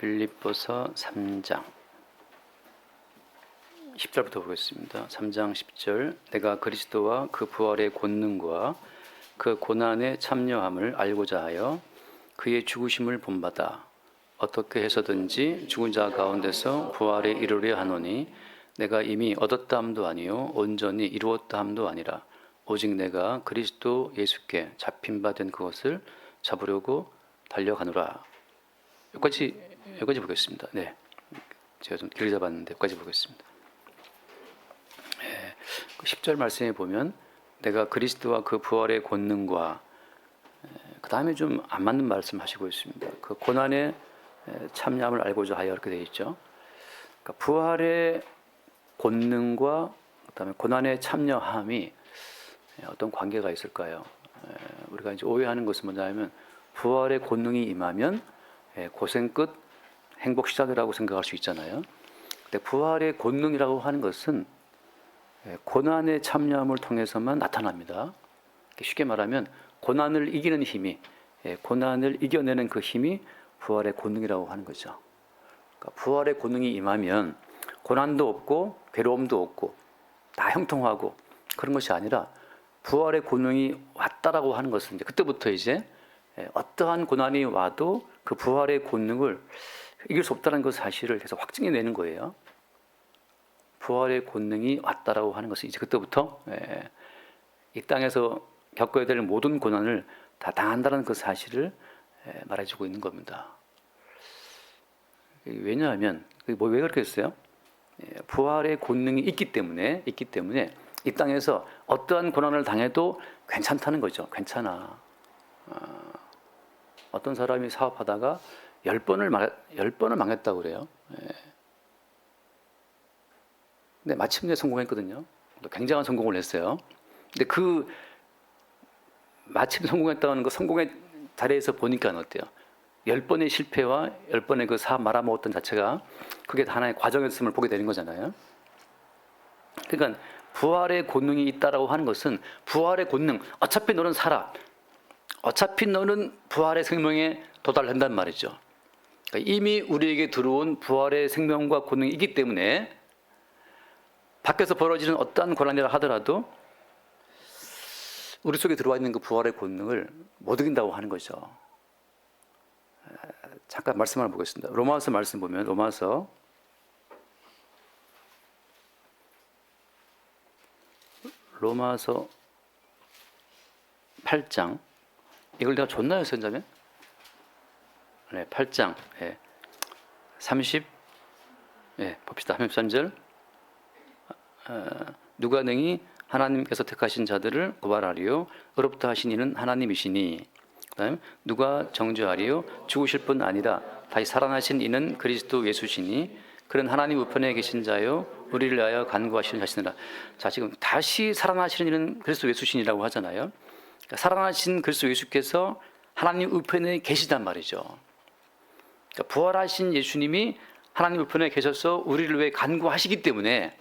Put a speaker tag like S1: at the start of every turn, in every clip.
S1: 빌립보서 3장 10절부터 보겠습니다. 3장 10절. 내가 그리스도와 그 부활의 권능과 그 고난에 참여함을 알고자 하여 그의 죽으심을 본받아 어떻게 해서든지 죽은 자 가운데서 부활에 이르려 하노니 내가 이미 얻었다 함도 아니요 온전히 이루었다 함도 아니라 오직 내가 그리스도 예수께 잡힌 바 된 그것을 잡으려고 달려가노라. 여기까지 보겠습니다. 네, 제가 좀 길게 잡았는데 여기까지 보겠습니다. 10절 말씀에 보면 내가 그리스도와 그 부활의 권능과 그 다음에 좀 안 맞는 말씀 하시고 있습니다. 그 고난에 참여함을 알고자 하여 이렇게 되어 있죠. 그러니까 부활의 권능과 그 다음에 고난에 참여함이 어떤 관계가 있을까요? 우리가 이제 오해하는 것은 뭐냐면 부활의 권능이 임하면 고생 끝 행복 시작이라고 생각할 수 있잖아요. 근데 부활의 권능이라고 하는 것은 고난에 참여함을 통해서만 나타납니다. 쉽게 말하면 고난을 이기는 힘이, 고난을 이겨내는 그 힘이 부활의 권능이라고 하는 거죠. 그러니까 부활의 권능이 임하면 고난도 없고 괴로움도 없고 다 형통하고 그런 것이 아니라 부활의 권능이 왔다라고 하는 것은 이제 그때부터 이제 어떠한 고난이 와도 그 부활의 권능을 이길 수 없다는 그 사실을 계속 확증해 내는 거예요. 부활의 권능이 왔다라고 하는 것은 이제 그때부터 이 땅에서 겪어야 될 모든 고난을 다 당한다는 그 사실을 말해주고 있는 겁니다. 왜냐하면 왜 그렇게 했어요? 부활의 권능이 있기 때문에 이 땅에서 어떠한 고난을 당해도 괜찮다는 거죠. 괜찮아. 어떤 사람이 사업하다가 10번을 망했다고 그래요. 근데 마침내 성공했거든요. 굉장한 성공을 했어요. 근데 그 마침 성공했다는 그 성공의 자리에서 보니까 어때요? 10번의 실패와 10번의 그 사업 말아먹었던 자체가 그게 하나의 과정이었음을 보게 되는 거잖아요. 그러니까 부활의 권능이 있다라고 하는 것은 부활의 권능, 어차피 너는 살아. 어차피 너는 부활의 생명에 도달한단 말이죠. 그러니까 이미 우리에게 들어온 부활의 생명과 권능이 있기 때문에 밖에서 벌어지는 어떠한 고난이라 하더라도 우리 속에 들어와 있는 그 부활의 권능을 못 이긴다고 하는 거죠. 잠깐 말씀 하나 보겠습니다. 로마서 말씀 보면 로마서 8장 이걸 내가 줬나요, 선자면? 네, 8장 30 봅시다. 33절 누가 능히 하나님께서 택하신 자들을 고발하리요 의롭다 하신 이는 하나님이시니 그다음 누가 정죄하리요 죽으실 뿐 아니라 다시 살아나신 이는 그리스도 예수시니 그는 하나님 우편에 계신 자요 우리를 위하여 간구하시는 자시니라. 자, 지금 다시 살아나시는 이는 그리스도 예수시니라고 하잖아요. 그러니까 살아나신 그리스도 예수께서 하나님 우편에 계시단 말이죠. 그러니까 부활하신 예수님이 하나님 우편에 계셔서 우리를 위해 간구하시기 때문에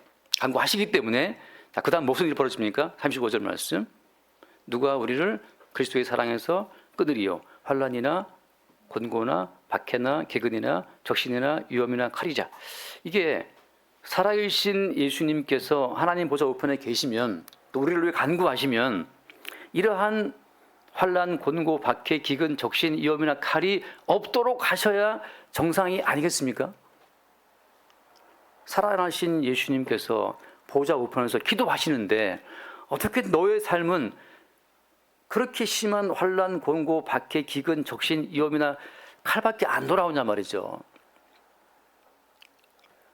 S1: 자, 그 다음 무슨 일이 벌어집니까? 35절 말씀. 누가 우리를 그리스도의 사랑에서 끊으리요 환난이나 곤고나 박해나 개근이나 적신이나 위험이나 칼이자. 이게 살아계신 예수님께서 하나님 보좌 우편에 계시면 또 우리를 위해 간구하시면 이러한 환난, 곤고, 박해, 기근, 적신, 위험이나 칼이 없도록 하셔야 정상이 아니겠습니까? 살아나신 예수님께서 보좌 우편에서 기도하시는데 어떻게 너의 삶은 그렇게 심한 환난, 곤고, 박해, 기근, 적신, 위험이나 칼밖에 안 돌아오냐 말이죠.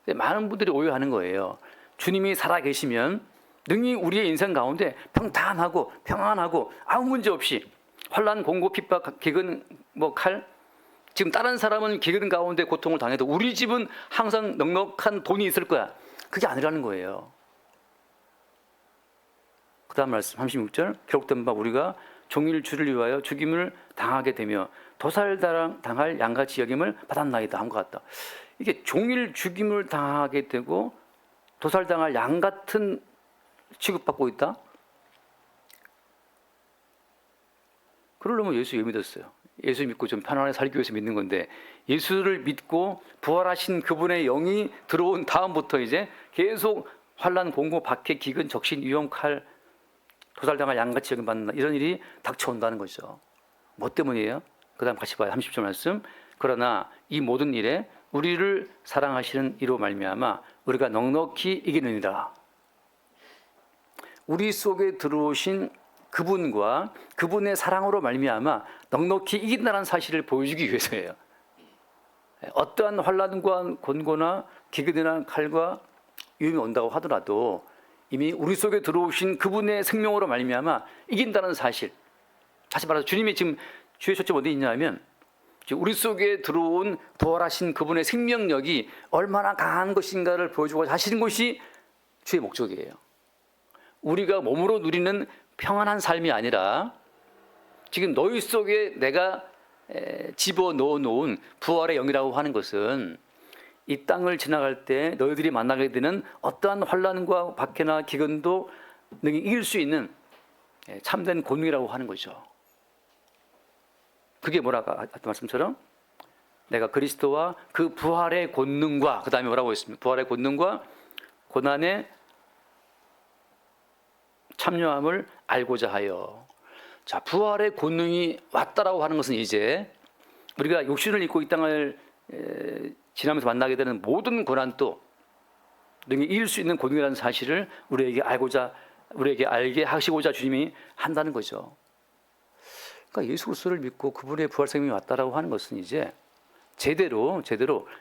S1: 많은 분들이 오해하는 거예요. 주님이 살아계시면 능히 우리의 인생 가운데 평탄하고 평안하고 아무 문제 없이 환난, 곤고, 핍박, 기근, 칼 지금 다른 사람은 기근 가운데 고통을 당해도 우리 집은 항상 넉넉한 돈이 있을 거야. 그게 아니라는 거예요. 그 다음 말씀 36절 기록된 바 우리가 종일 주를 위하여 죽임을 당하게 되며 도살당할 양같이 여김을 받았나이다 한 것 같다. 이게 종일 죽임을 당하게 되고 도살당할 양 같은 취급받고 있다? 그러려면 예수 왜 믿었어요? 예수 믿고 좀 편안하게 살기 위해서 믿는 건데, 예수를 믿고 부활하신 그분의 영이 들어온 다음부터 이제 계속 환난, 공고, 박해, 기근, 적신, 위험, 칼, 도살당할 양같이 여김받는다, 이런 일이 닥쳐온다는 거죠. 뭐 때문이에요? 그 다음 같이 봐요. 30절 말씀. 그러나 이 모든 일에 우리를 사랑하시는 이로 말미암아 우리가 넉넉히 이기느니라. 우리 속에 들어오신 그분과 그분의 사랑으로 말미암아 넉넉히 이긴다는 사실을 보여주기 위해서예요. 어떠한 환난과 곤고나 기근이나 칼과 위험이 온다고 하더라도 이미 우리 속에 들어오신 그분의 생명으로 말미암아 이긴다는 사실. 다시 말해서 주님이 지금 주의 초점 어디 있냐면, 우리 속에 들어온 부활하신 그분의 생명력이 얼마나 강한 것인가를 보여주고 하시는 것이 주의 목적이에요. 우리가 몸으로 누리는 평안한 삶이 아니라 지금 너희 속에 내가 집어넣어 놓은 부활의 영이라고 하는 것은 이 땅을 지나갈 때 너희들이 만나게 되는 어떠한 환난과 박해나 기근도 능히 이길 수 있는 참된 권능이라고 하는 거죠. 그게 뭐라고 아까 말씀처럼 내가 그리스도와 그 부활의 권능과, 그 다음에 뭐라고 했습니까? 부활의 권능과 고난의 참여함을 알고자 하여. 자, 부활의 권능이 왔다라고 하는 것은 이제 우리가 육신을 입고 이 땅을 지나면서 만나게 되는 모든 고난도 능히 이길 수 있는 권능이라는 사실을 우리에게 알게 하시고자 주님이 한다는 거죠. 그러니까 예수 그리스도를 믿고 그분의 부활 생명이 왔다라고 하는 것은 이제 제대로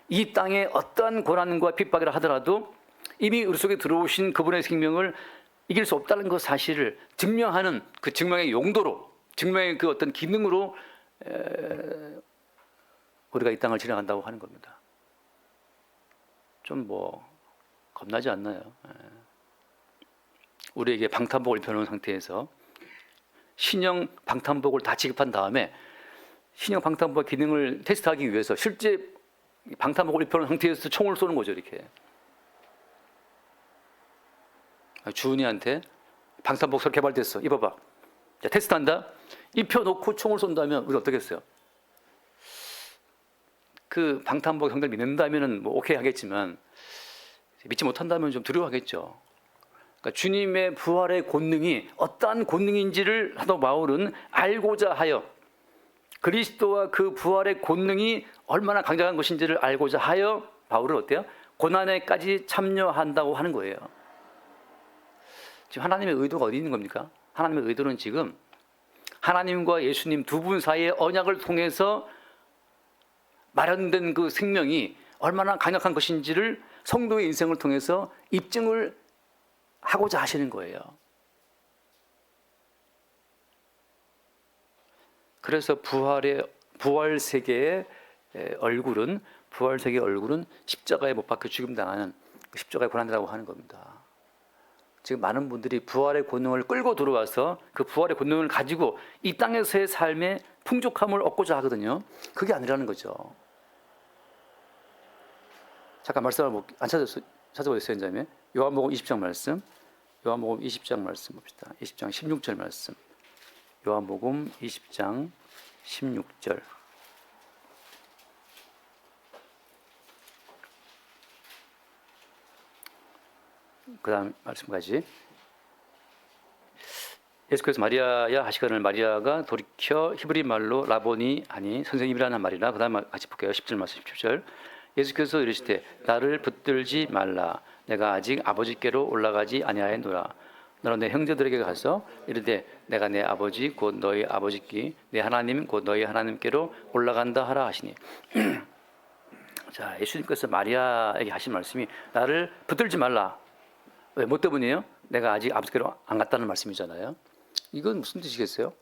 S1: 이 땅에 어떠한 고난과 핍박이라 하더라도 이미 우리 속에 들어오신 그분의 생명을 이길 수 없다는 그 사실을 증명하는 그 증명의 용도로, 증명의 그 어떤 기능으로 우리가 이 땅을 지나간다고 하는 겁니다. 좀 겁나지 않나요? 우리에게 방탄복을 입혀놓은 상태에서 신형 방탄복을 다 지급한 다음에 신형 방탄복 기능을 테스트하기 위해서 실제 방탄복을 입혀놓은 상태에서 총을 쏘는 거죠. 이렇게 주은이한테 방탄복 새로 개발됐어, 입어봐. 자, 테스트한다. 입혀놓고 총을 쏜다면 우리 어떻겠어요? 그 방탄복 형들 믿는다면은 오케이 하겠지만 믿지 못한다면 좀 두려워하겠죠. 그러니까 주님의 부활의 권능이 어떠한 권능인지를 사도 바울은 알고자 하여, 그리스도와 그 부활의 권능이 얼마나 강력한 것인지를 알고자 하여 바울은 어때요? 고난에까지 참여한다고 하는 거예요. 지금 하나님의 의도가 어디 있는 겁니까? 하나님의 의도는 지금 하나님과 예수님 두 분 사이의 언약을 통해서 마련된 그 생명이 얼마나 강력한 것인지를 성도의 인생을 통해서 입증을 하고자 하시는 거예요. 그래서 부활 세계의 얼굴은 십자가에 못 박혀 죽임당하는 십자가의 고난이라고 하는 겁니다. 지금 많은 분들이 부활의 권능을 끌고 들어와서 그 부활의 권능을 가지고 이 땅에서의 삶의 풍족함을 얻고자 하거든요. 그게 아니라는 거죠. 잠깐 말씀을 안 찾아보셨어요, 현장에? 요한복음 20장 말씀. 요한복음 20장 말씀 봅시다. 20장 16절 말씀. 요한복음 20장 16절. 그 다음 말씀까지. 예수께서 마리아야 하시거늘 마리아가 돌이켜 히브리 말로 라보니 하니 선생님이라는 말이라. 그 다음 같이 볼게요. 10절 말씀 10절. 예수께서 이르시되 나를 붙들지 말라. 내가 아직 아버지께로 올라가지 아니하였노라. 너는 내 형제들에게 가서 이르되 내가 내 아버지 곧 너희 아버지께 내 하나님 곧 너희 하나님께로 올라간다 하라 하시니. 자, 예수님께서 마리아에게 하신 말씀이 나를 붙들지 말라. 왜? 뭐 때문이에요? 내가 아직 아버지께로 안 갔다는 말씀이잖아요. 이건 무슨 뜻이겠어요?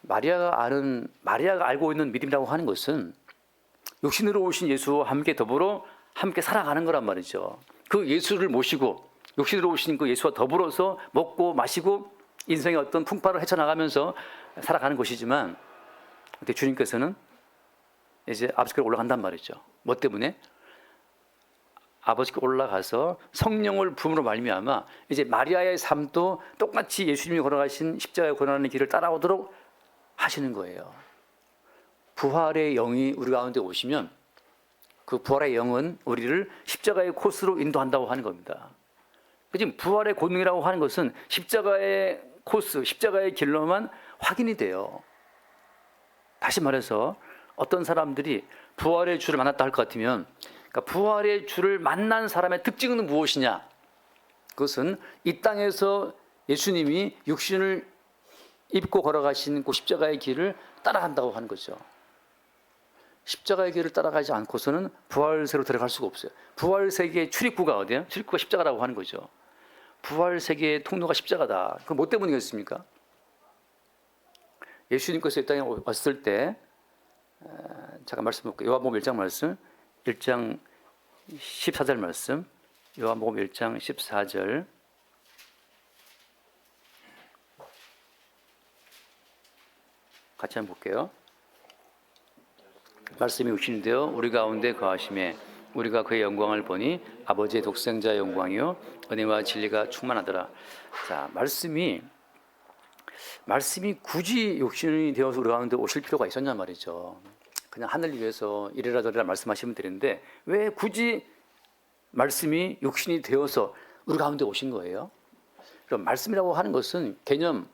S1: 마리아가 알고 있는 믿음이라고 하는 것은 육신으로 오신 예수와 함께 더불어 함께 살아가는 거란 말이죠. 그 예수를 모시고 육신으로 오신 그 예수와 더불어서 먹고 마시고 인생의 어떤 풍파를 헤쳐나가면서 살아가는 것이지만, 근데 주님께서는 이제 아버지께로 올라간단 말이죠. 뭐 때문에? 아버지께 올라가서 성령을 부음으로 말미암아 이제 마리아의 삶도 똑같이 예수님이 걸어가신 십자가의 고난의 길을 따라오도록 하시는 거예요. 부활의 영이 우리 가운데 오시면 그 부활의 영은 우리를 십자가의 코스로 인도한다고 하는 겁니다. 지금 부활의 권능이라고 하는 것은 십자가의 코스, 십자가의 길로만 확인이 돼요. 다시 말해서 어떤 사람들이 부활의 주를 만났다 할 것 같으면, 그러니까 부활의 주를 만난 사람의 특징은 무엇이냐? 그것은 이 땅에서 예수님이 육신을 입고 걸어가신 그 십자가의 길을 따라간다고 하는 거죠. 십자가의 길을 따라가지 않고서는 부활세로 들어갈 수가 없어요. 부활 세계의 출입구가 어디예요? 출입구가 십자가라고 하는 거죠. 부활 세계의 통로가 십자가다. 그건 뭐 때문이겠습니까? 예수님께서 이 땅에 왔을 때, 잠깐 말씀 볼게요. 요한복음 1장 말씀, 1장 14절 말씀, 요한복음 1장 14절. 같이 한번 볼게요. 말씀이 육신이 되어 우리 가운데 거하심에 우리가 그의 영광을 보니 아버지의 독생자의 영광이요 은혜와 진리가 충만하더라. 자, 말씀이 굳이 육신이 되어서 우리 가운데 오실 필요가 있었냐 말이죠. 그냥 하늘 위에서 이래라 저래라 말씀하시면 되는데 왜 굳이 말씀이 육신이 되어서 우리 가운데 오신 거예요? 그럼 말씀이라고 하는 것은 개념,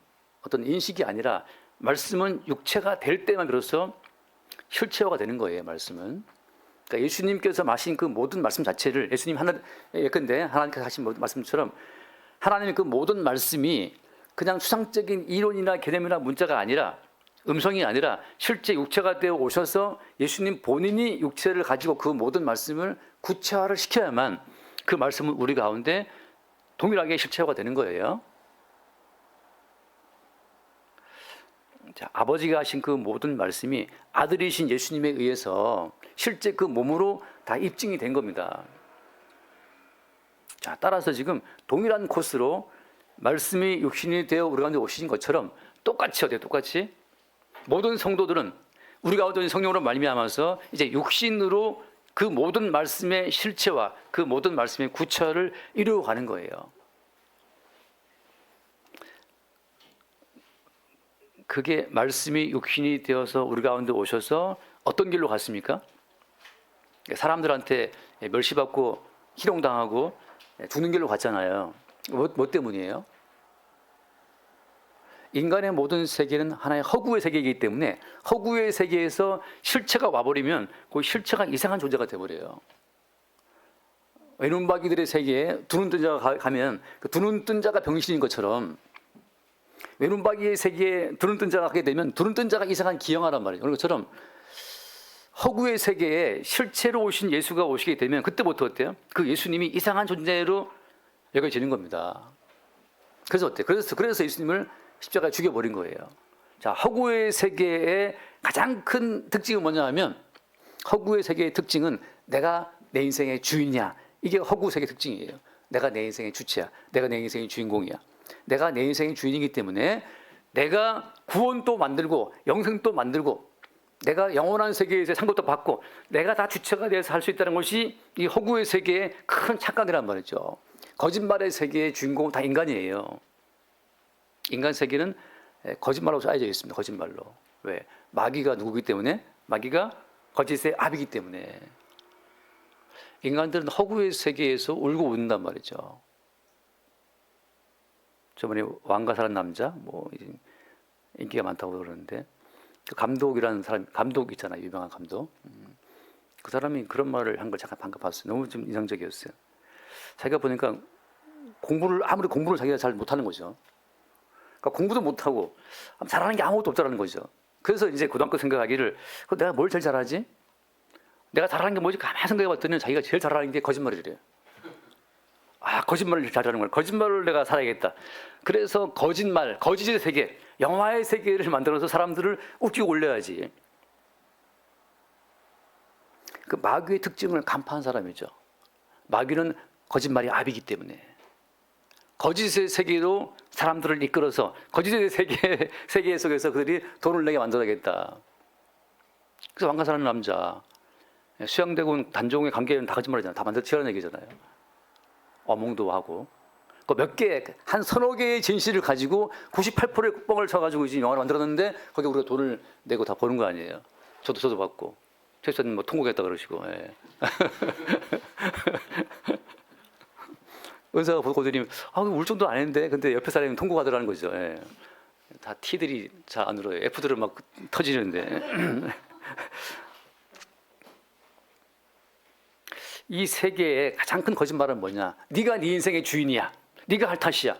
S1: 어떤 인식이 아니라 말씀은 육체가 될 때만 비로소 실체화가 되는 거예요. 말씀은. 그러니까 예수님께서 마신 그 모든 말씀 자체를 예수님 예컨대 하나님께서 하신 모든 말씀처럼 하나님의 그 모든 말씀이 그냥 추상적인 이론이나 개념이나 문자가 아니라 음성이 아니라 실제 육체가 되어 오셔서 예수님 본인이 육체를 가지고 그 모든 말씀을 구체화를 시켜야만 그 말씀은 우리 가운데 동일하게 실체화가 되는 거예요. 자, 아버지가 하신 그 모든 말씀이 아들이신 예수님에 의해서 실제 그 몸으로 다 입증이 된 겁니다. 자, 따라서 지금 동일한 코스로 말씀이 육신이 되어 우리 가운데 오신 것처럼 똑같이 어때요? 똑같이 모든 성도들은 우리 가운데 성령으로 말미암아서 이제 육신으로 그 모든 말씀의 실체와 그 모든 말씀의 구체화를 이루어가는 거예요. 그게 말씀이 육신이 되어서 우리 가운데 오셔서 어떤 길로 갔습니까? 사람들한테 멸시받고 희롱당하고 죽는 길로 갔잖아요. 뭐 때문이에요? 인간의 모든 세계는 하나의 허구의 세계이기 때문에 허구의 세계에서 실체가 와버리면 그 실체가 이상한 존재가 돼버려요. 외눈박이들의 세계에 두 눈 뜬 자가 가면 그 두 눈 뜬 자가 병신인 것처럼 외눈박이의 세계에 두 눈 뜬 자가 가게 되면 두 눈 뜬 자가 이상한 기형하란 말이에요. 그런 것처럼 허구의 세계에 실체로 오신 예수가 오시게 되면 그때부터 어때요? 그 예수님이 이상한 존재로 여겨지는 겁니다. 그래서 어때요? 그래서 예수님을 십자가에 죽여버린 거예요. 자, 허구의 세계의 가장 큰 특징은 뭐냐 하면 허구의 세계의 특징은 내가 내 인생의 주인이야. 이게 허구 세계의 특징이에요. 내가 내 인생의 주체야. 내가 내 인생의 주인공이야. 내가 내 인생의 주인이기 때문에 내가 구원도 만들고 영생도 만들고 내가 영원한 세계에서 상급도 받고 내가 다 주체가 되어서 할 수 있다는 것이 이 허구의 세계의 큰 착각이란 말이죠. 거짓말의 세계의 주인공은 다 인간이에요. 인간 세계는 거짓말로 짜여져 있습니다. 거짓말로. 왜? 마귀가 누구기 때문에? 마귀가 거짓의 압이기 때문에. 인간들은 허구의 세계에서 울고 웃는단 말이죠. 저번에 왕과 사는 남자, 뭐 인기가 많다고 그러는데 그 감독이라는 사람, 감독 있잖아요. 유명한 감독. 그 사람이 그런 말을 한 걸 잠깐 방금 봤어요. 너무 좀 인상적이었어요. 자기가 보니까 아무리 공부를 자기가 잘 못하는 거죠. 그러니까 공부도 못하고 잘하는 게 아무것도 없다는 거죠. 그래서 이제 고등학교 생각하기를 내가 뭘 제일 잘하지? 내가 잘하는 게 뭐지? 가만히 생각해봤더니 자기가 제일 잘하는 게 거짓말이래요. 거짓말을 잘하는 거야. 거짓말을 내가 살아야겠다. 그래서 거짓의 세계, 영화의 세계를 만들어서 사람들을 웃기고 올려야지. 그 마귀의 특징을 간파한 사람이죠. 마귀는 거짓말이 압이기 때문에. 거짓의 세계로 사람들을 이끌어서 거짓의 세계 속에서 그들이 돈을 내게 만들어야겠다. 그래서 왕가 사는 남자, 수양대군 단종의 관계는 다 거짓말이잖아요. 다 만들어 치라는 얘기잖아요. 어몽도 하고 그 몇 개, 한 서너 개의 진실을 가지고 98%의 뻥을 쳐가지고 지금 영화를 만들었는데 거기 우리가 돈을 내고 다 보는 거 아니에요. 저도 받고. 최소한 뭐 통곡했다 그러시고. 예. 의사가 보고드리면 울 정도 안 했는데 근데 옆에 사람이 통곡하더라는 거죠. 예. 다 T들이 잘 안 울어요. F들은 막 터지는데. 이 세계의 가장 큰 거짓말은 뭐냐? 네가 네 인생의 주인이야. 네가 할 탓이야.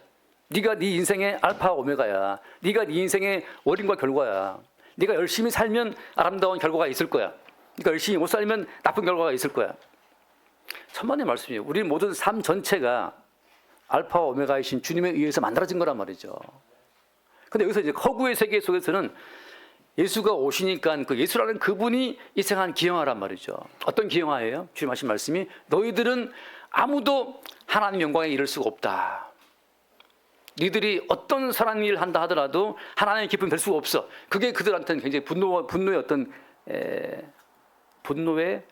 S1: 네가 네 인생의 알파 오메가야. 네가 네 인생의 원인과 결과야. 네가 열심히 살면 아름다운 결과가 있을 거야. 네가 열심히 못 살면 나쁜 결과가 있을 거야. 천만의 말씀이에요. 우리 모든 삶 전체가 알파와 오메가이신 주님에 의해서 만들어진 거란 말이죠. 근데 여기서 이제 허구의 세계 속에서는 예수가 오시니까 그 예수라는 그분이 이 세상 기형화란 말이죠. 어떤 기형화예요? 주님 하신 말씀이 너희들은 아무도 하나님 영광에 이를 수가 없다. 너희들이 어떤 선한 일을 한다 하더라도 하나님의 기쁨이 될 수가 없어. 그게 그들한테는 굉장히 분노의 어떤 분노의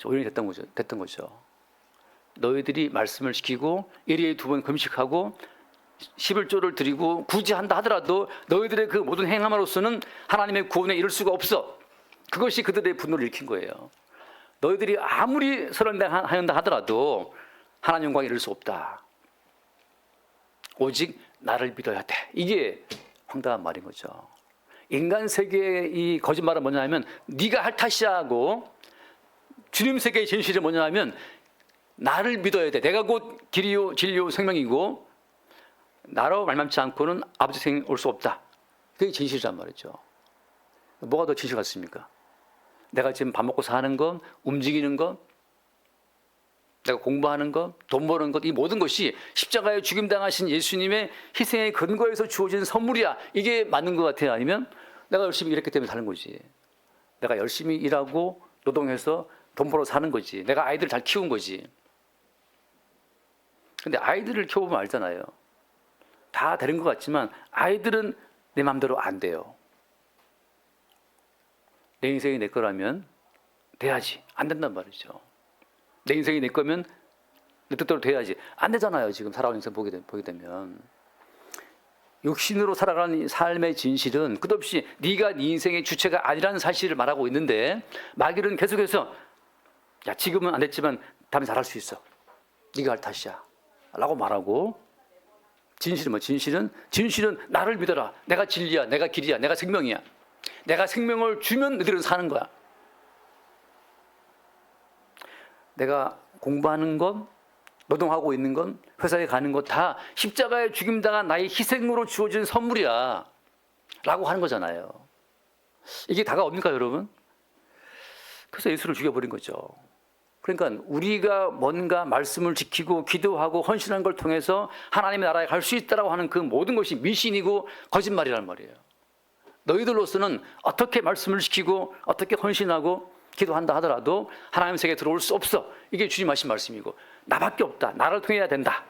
S1: 오인이 됐던 거죠. 너희들이 말씀을 지키고 1일에 2번 금식하고 11조를 드리고 굳이 한다 하더라도 너희들의 그 모든 행함으로서는 하나님의 구원에 이를 수가 없어. 그것이 그들의 분노를 일으킨 거예요. 너희들이 아무리 선행한다 하더라도 하나님 영광에 이를 수 없다. 오직 나를 믿어야 돼. 이게 황당한 말인 거죠. 인간 세계의 이 거짓말은 뭐냐 하면 네가 할 탓이야 하고 주님 세계의 진실이 뭐냐 하면 나를 믿어야 돼. 내가 곧 길이요 진리요 생명이고 나로 말미암지 않고는 아버지 생에 올 수 없다. 그게 진실이란 말이죠. 뭐가 더 진실 같습니까? 내가 지금 밥 먹고 사는 것, 움직이는 것, 내가 공부하는 것, 돈 버는 것, 이 모든 것이 십자가에 죽임당하신 예수님의 희생의 근거에서 주어진 선물이야. 이게 맞는 것 같아요? 아니면 내가 열심히 일했기 때문에 사는 거지. 내가 열심히 일하고 노동해서 돈 벌어 사는 거지. 내가 아이들을 잘 키운 거지. 근데 아이들을 키워보면 알잖아요. 다 되는 것 같지만 아이들은 내 마음대로 안 돼요. 내 인생이 내 거라면 돼야지. 안 된단 말이죠. 내 인생이 내 거면 내 뜻대로 돼야지. 안 되잖아요. 지금 살아가는 인생 보게 되면. 육신으로 살아가는 삶의 진실은 끝없이 네가 네 인생의 주체가 아니라는 사실을 말하고 있는데 마귀는 계속해서 야 지금은 안 됐지만 다음에 잘할 수 있어. 네가 할 탓이야. 라고 말하고 진실은 뭐 진실은 나를 믿어라. 내가 진리야. 내가 길이야. 내가 생명이야. 내가 생명을 주면 너희들은 사는 거야. 내가 공부하는 건 노동하고 있는 건 회사에 가는 것 다 십자가에 죽임당한 나의 희생으로 주어진 선물이야 라고 하는 거잖아요. 이게 다가 옵니까 여러분? 그래서 예수를 죽여버린 거죠. 그러니까 우리가 뭔가 말씀을 지키고 기도하고 헌신한 걸 통해서 하나님의 나라에 갈 수 있다라고 하는 그 모든 것이 미신이고 거짓말이란 말이에요. 너희들로서는 어떻게 말씀을 지키고 어떻게 헌신하고 기도한다 하더라도 하나님 세계에 들어올 수 없어. 이게 주님 하신 말씀이고 나밖에 없다. 나를 통해야 된다.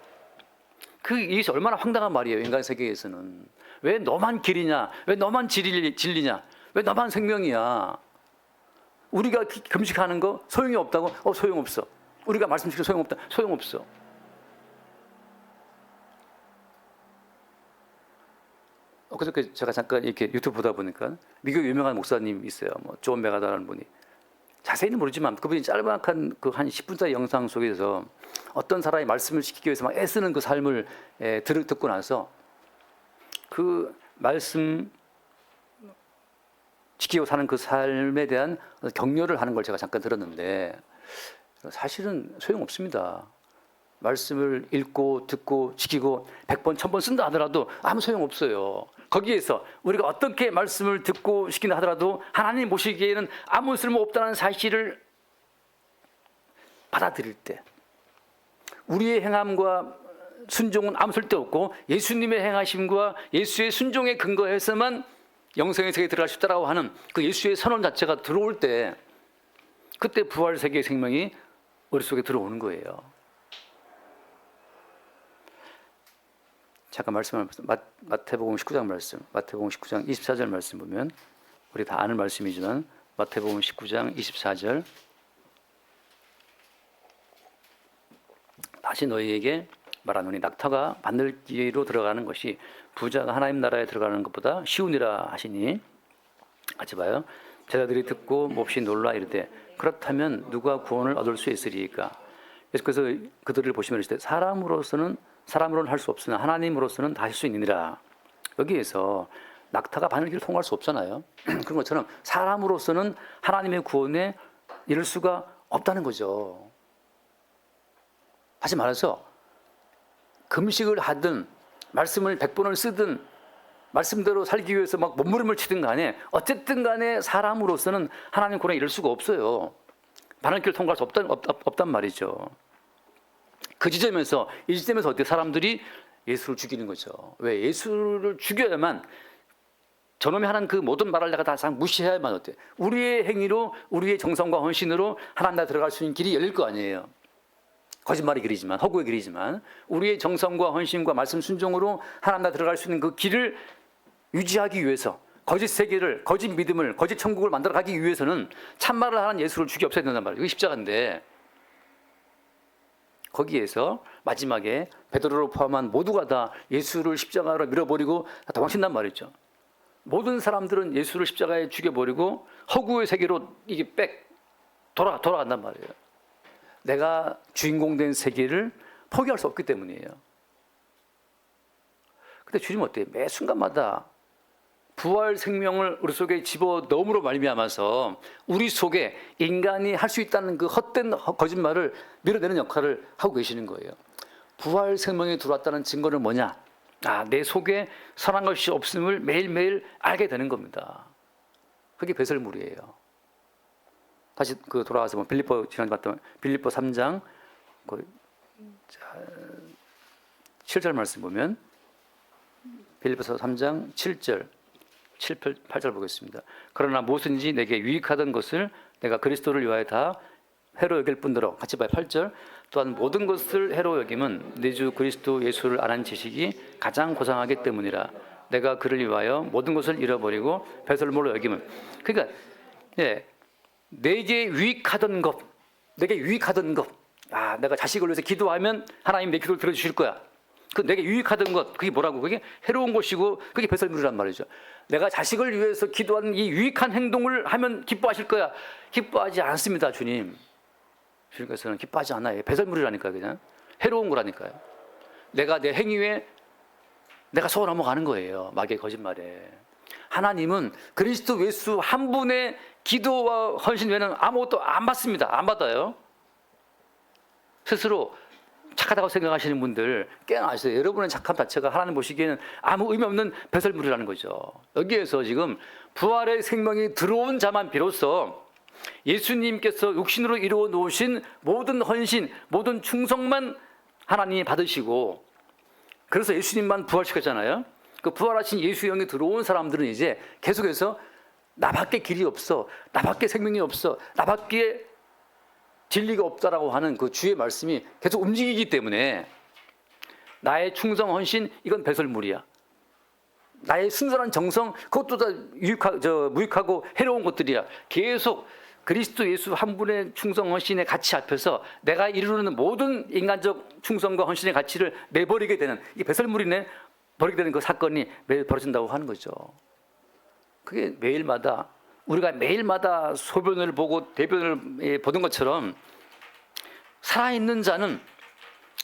S1: 이것이 얼마나 황당한 말이에요. 인간 세계에서는. 왜 너만 길이냐? 왜 너만 진리냐? 왜 너만 생명이야? 우리가 금식하는 거 소용이 없다고? 소용없어. 우리가 말씀 지키는 소용없다? 소용없어. 그저께 제가 잠깐 이렇게 유튜브 보다 보니까 미국 유명한 목사님 있어요. 존 메가다라는 분이. 자세히는 모르지만 그분이 짤막한 그 한 10분짜리 영상 속에서 어떤 사람이 말씀을 지키기 위해서 막 애쓰는 그 삶을 듣고 나서 그 말씀 지키고 사는 그 삶에 대한 격려를 하는 걸 제가 잠깐 들었는데 사실은 소용없습니다. 말씀을 읽고 듣고 지키고 100번, 1000번 쓴다 하더라도 아무 소용없어요. 거기에서 우리가 어떻게 말씀을 듣고 시킨다 하더라도 하나님 보시기에는 아무 쓸모없다는 사실을 받아들일 때 우리의 행함과 순종은 아무 쓸데없고 예수님의 행하심과 예수의 순종에 근거해서만 영생의 세계에 들어갈 수 있다고 하는 그 예수의 선언 자체가 들어올 때 그때 부활 세계의 생명이 우리 속에 들어오는 거예요. 잠깐 말씀을 마태복음 19장 말씀, 마태복음 19장 24절 말씀 보면 우리 다 아는 말씀이지만 마태복음 19장 24절 다시 너희에게 말하노니 낙타가 바늘기로 들어가는 것이 부자가 하나님 나라에 들어가는 것보다 쉬우니라 하시니 같이 봐요. 제자들이 듣고 몹시 놀라 이르되 그렇다면 누가 구원을 얻을 수 있으리까? 그래서 그들을 보시면 이르시되 사람으로는 할 수 없으나 하나님으로서는 다 할 수 있느니라. 여기에서 낙타가 바늘길을 통과할 수 없잖아요. 그런 것처럼 사람으로서는 하나님의 구원에 이를 수가 없다는 거죠. 다시 말해서 금식을 하든 말씀을 100번을 쓰든 말씀대로 살기 위해서 막 몸부림을 치든 간에 어쨌든 간에 사람으로서는 하나님 구원에 이를 수가 없어요. 바늘길을 통과할 수 없단 말이죠. 그 지점에서 이 지점에서 어떻게 사람들이 예수를 죽이는 거죠. 왜? 예수를 죽여야만 저놈이 하는 그 모든 말을 내가 다 무시해야만 어때? 우리의 행위로 우리의 정성과 헌신으로 하나님 나라에 들어갈 수 있는 길이 열릴 거 아니에요. 거짓말의 길이지만 허구의 길이지만 우리의 정성과 헌신과 말씀 순종으로 하나님 나라에 들어갈 수 있는 그 길을 유지하기 위해서 거짓 세계를 거짓 믿음을 거짓 천국을 만들어 가기 위해서는 참말을 하는 예수를 죽여 없애야 된단 말이에요. 이게 십자가인데 거기에서 마지막에 베드로를 포함한 모두가 다 예수를 십자가로 밀어버리고 다 도망친단 말이죠. 모든 사람들은 예수를 십자가에 죽여버리고 허구의 세계로 이게 돌아간단 말이에요. 내가 주인공 된 세계를 포기할 수 없기 때문이에요. 근데 주님 어때요? 매 순간마다 부활 생명을 우리 속에 집어 넣음으로 말미암아서 우리 속에 인간이 할 수 있다는 그 헛된 거짓말을 밀어내는 역할을 하고 계시는 거예요. 부활 생명이 들어왔다는 증거는 뭐냐? 내 속에 선한 것이 없음을 매일매일 알게 되는 겁니다. 그게 배설물이에요. 다시 돌아와서 지난주에 봤던 빌립보 3장 7절 말씀 보면 빌립보서 3장 7절 8절 보겠습니다. 그러나 무엇인지 내게 유익하던 것을 내가 그리스도를 위하여 다 해로 여길 뿐더러 같이 봐요. 8절 또한 모든 것을 해로 여김은 내 주 그리스도 예수를 아는 지식이 가장 고상하기 때문이라. 내가 그를 위하여 모든 것을 잃어버리고 배설물로 여김은 그러니까 내게 유익하던 것 내가 자식을 위해서 기도하면 하나님 내 기도를 들어주실 거야. 그 내게 유익하던 것 그게 뭐라고? 그게 해로운 것이고 그게 배설물이란 말이죠. 내가 자식을 위해서 기도하는 이 유익한 행동을 하면 기뻐하실 거야. 기뻐하지 않습니다. 주님께서는 기뻐하지 않아요. 배설물이라니까요. 그냥 해로운 거라니까요. 내가 내 행위에 내가 속아 넘어가는 거예요. 마귀의 거짓말에. 하나님은 그리스도 예수 한 분의 기도와 헌신 외에는 아무것도 안 받습니다. 안 받아요. 스스로 착하다고 생각하시는 분들 깨어나세요. 여러분의 착함 자체가 하나님 보시기에는 아무 의미 없는 배설물이라는 거죠. 여기에서 지금 부활의 생명이 들어온 자만 비로소 예수님께서 육신으로 이루어 놓으신 모든 헌신, 모든 충성만 하나님이 받으시고 그래서 예수님만 부활시켰잖아요. 그 부활하신 예수 영이 들어온 사람들은 이제 계속해서 나밖에 길이 없어, 나밖에 생명이 없어, 나밖에 진리가 없다라고 하는 그 주의 말씀이 계속 움직이기 때문에 나의 충성 헌신 이건 배설물이야. 나의 순전한 정성 그것도 다 무익하고 해로운 것들이야. 계속 그리스도 예수 한 분의 충성 헌신의 가치 앞에서 내가 이루는 모든 인간적 충성과 헌신의 가치를 내버리게 되는 이 배설물이네 버리게 되는 그 사건이 매일 벌어진다고 하는 거죠. 그게 우리가 매일마다 소변을 보고 대변을 보는 것처럼 살아있는 자는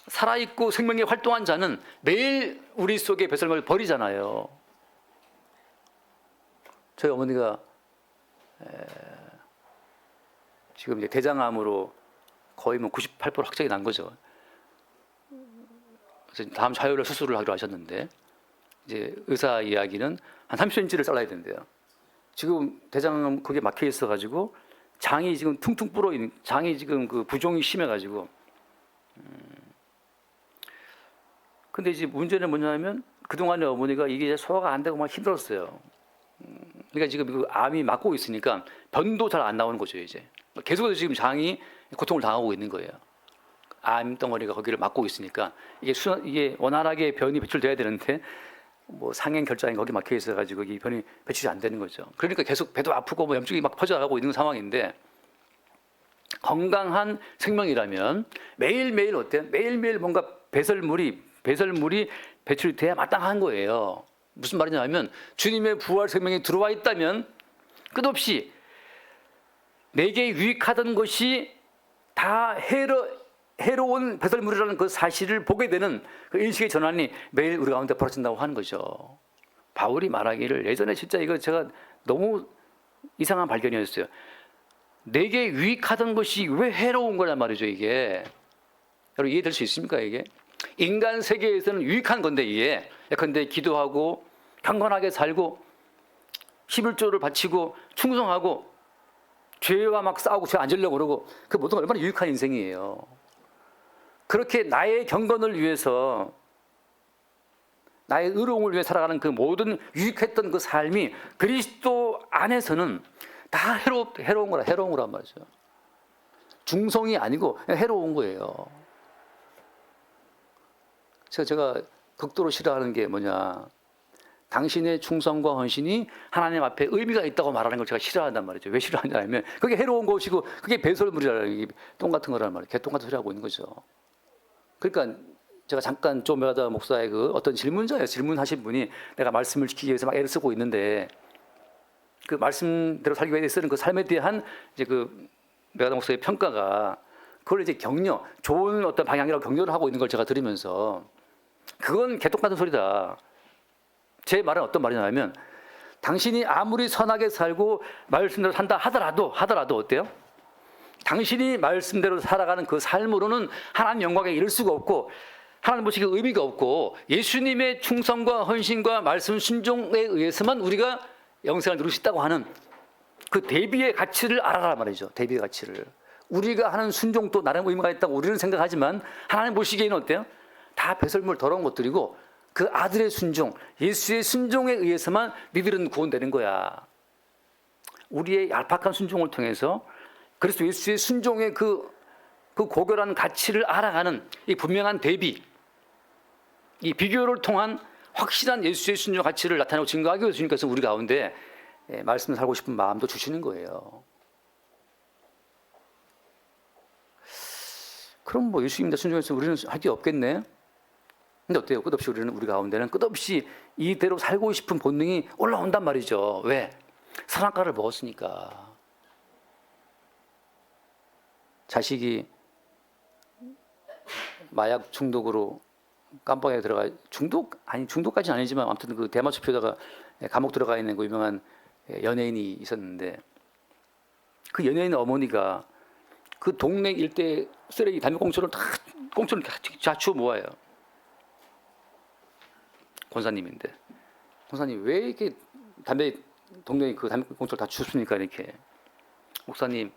S1: 살아있고 생명이 활동한 자는 매일 우리 속에 배설물을 버리잖아요. 저희 어머니가 지금 이제 대장암으로 거의 98% 확정이 난 거죠. 그래서 다음 화요일에 수술을 하기로 하셨는데 이제 의사 이야기는 한 30cm를 잘라야 된대요. 지금 대장암 그게 막혀 있어가지고 장이 지금 퉁퉁 불어 있는 장이 지금 그 부종이 심해가지고. 근데 이제 문제는 뭐냐면 그동안에 어머니가 이게 소화가 안 되고 막 힘들었어요. 그러니까 지금 그 암이 막고 있으니까 변도 잘 안 나오는 거죠 이제. 계속해서 지금 장이 고통을 당하고 있는 거예요. 암 덩어리가 거기를 막고 있으니까 이게 원활하게 변이 배출돼야 되는데 상행 결장이 거기 막혀 있어가지고 이 변이 배출이 안 되는 거죠. 그러니까 계속 배도 아프고 염증이 막 퍼져나가고 있는 상황인데 건강한 생명이라면 매일매일 어때요? 매일매일 뭔가 배설물이 배출이 돼야 마땅한 거예요. 무슨 말이냐면 주님의 부활 생명이 들어와 있다면 끝없이 내게 유익하던 것이 다 해로운 배설물이라는 그 사실을 보게 되는 그 인식의 전환이 매일 우리 가운데 벌어진다고 하는 거죠. 바울이 말하기를, 예전에 진짜 이거 제가 너무 이상한 발견이었어요. 내게 유익하던 것이 왜 해로운 거란 말이죠, 이게. 여러분 이해될 수 있습니까, 이게? 인간 세계에서는 유익한 건데, 이게. 예컨대 기도하고 경건하게 살고 11조를 바치고 충성하고 죄와 막 싸우고 죄 안 지려고 그러고, 그 모든 건 얼마나 유익한 인생이에요. 그렇게 나의 경건을 위해서, 나의 의로움을 위해 살아가는 그 모든 유익했던 그 삶이 그리스도 안에서는 다 해로운 거란 말이죠. 중성이 아니고 해로운 거예요. 제가 극도로 싫어하는 게 뭐냐, 당신의 충성과 헌신이 하나님 앞에 의미가 있다고 말하는 걸 제가 싫어한단 말이죠. 왜 싫어하냐면 그게 해로운 것이고 그게 배설물이라는, 똥 같은 거란 말이에요. 개똥 같은 소리 하고 있는 거죠. 그러니까 제가 잠깐 좀 메가다 목사의 그 어떤 질문하신 분이 내가 말씀을 지키기 위해서 막 애를 쓰고 있는데 그 말씀대로 살기 위해 쓰는 그 삶에 대한 이제 그 메가다 목사의 평가가 그걸 이제 좋은 어떤 방향이라고 격려를 하고 있는 걸 제가 들으면서 그건 개똥 같은 소리다. 제 말은 어떤 말이냐면 당신이 아무리 선하게 살고 말씀대로 산다 하더라도 어때요? 당신이 말씀대로 살아가는 그 삶으로는 하나님 영광에 이를 수가 없고 하나님 보시기에 의미가 없고 예수님의 충성과 헌신과 말씀 순종에 의해서만 우리가 영생을 누릴 수 있다고 하는 그 대비의 가치를 알아라 말이죠. 대비의 가치를. 우리가 하는 순종도 나름 의미가 있다고 우리는 생각하지만 하나님 보시기에는 어때요? 다 배설물 더러운 것들이고 그 아들의 순종, 예수의 순종에 의해서만 니들은 구원되는 거야. 우리의 얄팍한 순종을 통해서 그래서 예수의 순종의 그 고결한 가치를 알아가는 이 분명한 대비, 이 비교를 통한 확실한 예수의 순종 가치를 나타내고 증거하기 위해서 주님께서 우리 가운데 말씀을 살고 싶은 마음도 주시는 거예요. 그럼 뭐 예수님의 순종해서 우리는 할 게 없겠네? 근데 어때요? 끝없이 우리 가운데는 끝없이 이대로 살고 싶은 본능이 올라온단 말이죠. 왜? 선악과를 먹었으니까. 자식이 마약 중독으로 깜빵에 들어가, 중독까지는 아니지만 아무튼 그 대마초 피우다가 감옥 들어가 있는 그 유명한 연예인이 있었는데 그 연예인 어머니가 그 동네 일대 쓰레기 담배꽁초를 자추어 모아요. 권사님인데, 권사님 왜 이렇게 동네에 그 담배꽁초를 다 줍습니까? 이렇게. 목사님,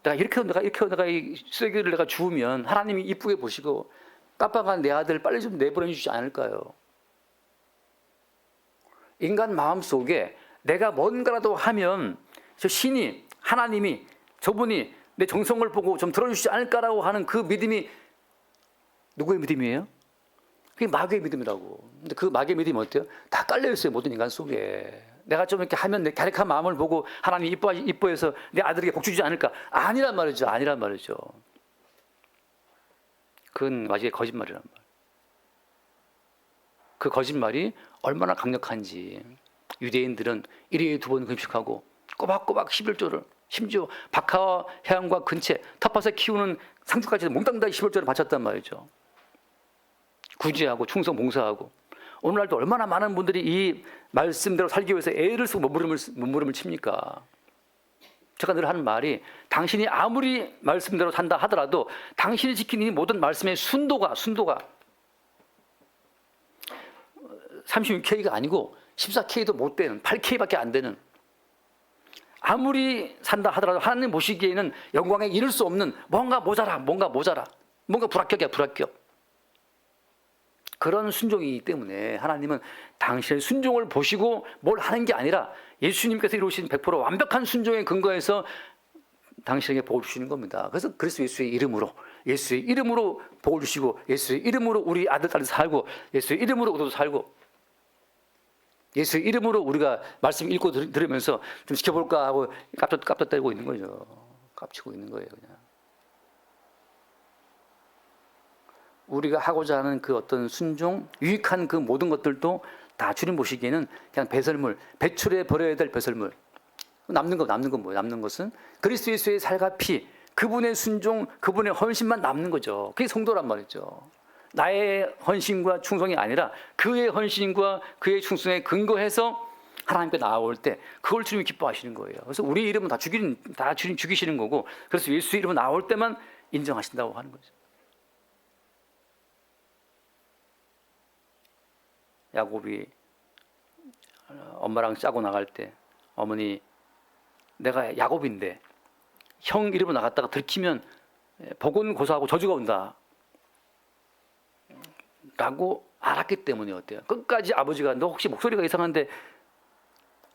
S1: 내가 이 쓰레기를 내가 주우면 하나님이 이쁘게 보시고 깜빡한 내 아들 빨리 좀 내보내 주지 않을까요? 인간 마음 속에 내가 뭔가라도 하면 저 신이, 하나님이, 저분이 내 정성을 보고 좀 들어주시지 않을까라고 하는 그 믿음이 누구의 믿음이에요? 그게 마귀의 믿음이라고. 근데 그 마귀의 믿음이 어때요? 다 깔려있어요, 모든 인간 속에. 내가 좀 이렇게 하면 내 갸륵한 마음을 보고 하나님이 이뻐해서 내 아들에게 복 주지 않을까? 아니란 말이죠. 그건 마귀의 거짓말이란 말. 그 거짓말이 얼마나 강력한지 유대인들은 1회에 2번 금식하고 꼬박꼬박 11조를, 심지어 박하와 해안과 근처 텃밭에 키우는 상주까지도 몽땅다 11조를 바쳤단 말이죠. 구제하고 충성 봉사하고. 오늘날도 얼마나 많은 분들이 이 말씀대로 살기 위해서 애를 쓰고 몸부림을 칩니까? 제가 늘 하는 말이, 당신이 아무리 말씀대로 산다 하더라도 당신이 지키는 이 모든 말씀의 순도가 36K가 아니고 14K도 못 되는, 8K밖에 안 되는, 아무리 산다 하더라도 하나님 보시기에는 영광에 이를 수 없는 뭔가 모자라, 뭔가 불합격이야, 불합격. 그런 순종이기 때문에 하나님은 당신의 순종을 보시고 뭘 하는 게 아니라 예수님께서 이루신 100% 완벽한 순종에 근거해서 당신에게 복을 주시는 겁니다. 그래서 그리스도 예수의 이름으로 복을 주시고, 예수의 이름으로 우리 아들, 딸이 살고, 예수의 이름으로 우리도 살고, 예수의 이름으로 우리가 말씀 읽고 들으면서 좀 지켜볼까 하고 깝떠대고 있는 거죠. 깝치고 있는 거예요, 그냥. 우리가 하고자 하는 그 어떤 순종, 유익한 그 모든 것들도 다 주님 보시기에는 그냥 배설물, 배출해 버려야 될 배설물. 남는 건 뭐예요? 남는 것은 그리스도 예수의 살과 피, 그분의 순종, 그분의 헌신만 남는 거죠. 그게 성도란 말이죠. 나의 헌신과 충성이 아니라 그의 헌신과 그의 충성에 근거해서 하나님께 나아올 때 그걸 주님이 기뻐하시는 거예요. 그래서 우리 이름은 다 주님 죽이시는 거고, 그래서 예수 이름은 나올 때만 인정하신다고 하는 거죠. 야곱이 엄마랑 짜고 나갈 때 어머니, 내가 야곱인데 형 이름으로 나갔다가 들키면 복원고사하고 저주가 온다 라고 알았기 때문에 어때요? 끝까지 아버지가 너 혹시 목소리가 이상한데